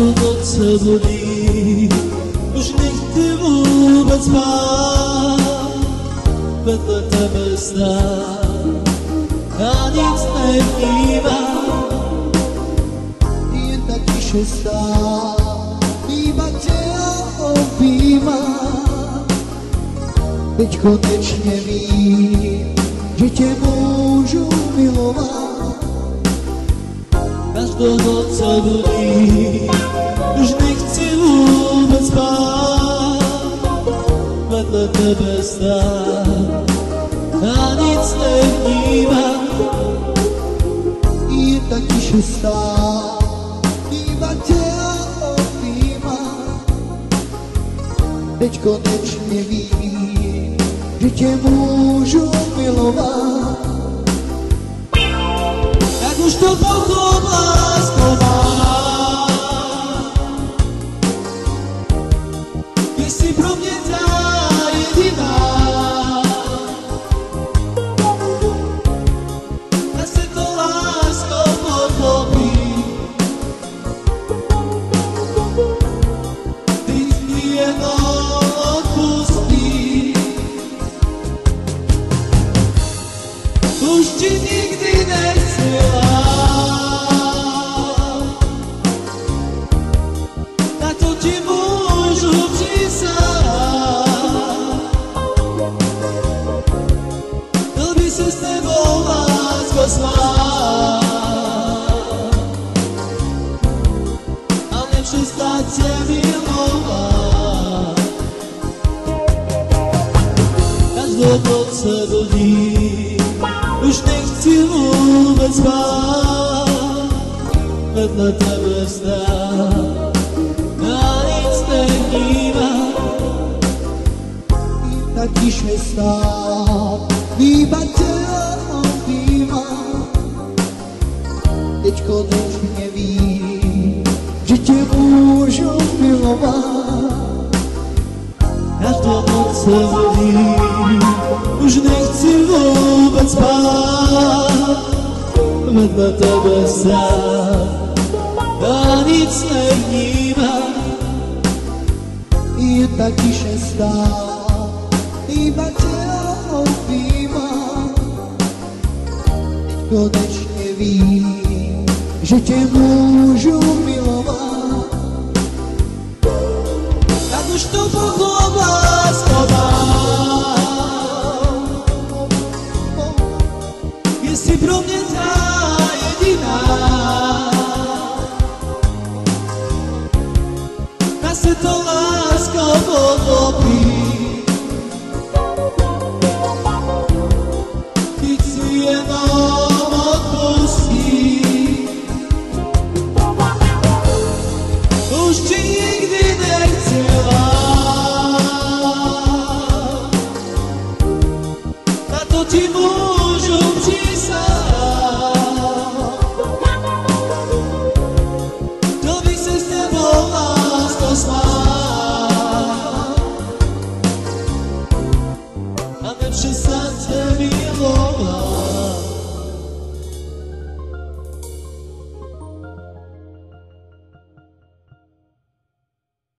Každou noc se budí, už nechci vůbec spát, vedle tebe stát a nic nevnímám. Jen tak tiše stát, iba tě objímám. Teď konečně vím, že tě můžu milovat. Každou noc se budí, už nechci vůbec spát, vedle tebe stát a nic nevnímám. Jen tak tiše stát, iba tě objímám. Teď konečně vím, že tě můžu milovat. Jak už to pochop, lásko má, jsi pro mě ta jediná. A se to, lásko, pochopí, teď mi jenom odpustí. Už ti nikdy nechci lhát, na to ti můžu přísahát. Chtěl by se s tebou, lásko, smát a nepřestat tě milovat. Každou noc se budí, už nechci vůbec spát, vedle tebe stát a nic nevnímám. Tak tiše stát, iba tě objímám. Teď konečně vím, že tě můžu milovat. Každou noc se budí, už nechci vůbec spát, vedle tebe stát a nic nevnímám. Jen tak tiše stát, iba tě objímám. Teď konečně vím, že tě můžu milovat. Tak už to pochop, lásko má, jsi pro mě ta jediná. A se to, lásko, pochopí, teď si jenom odpustí. Už ti nikdy nechci lhát, na to ti můžu přísahát.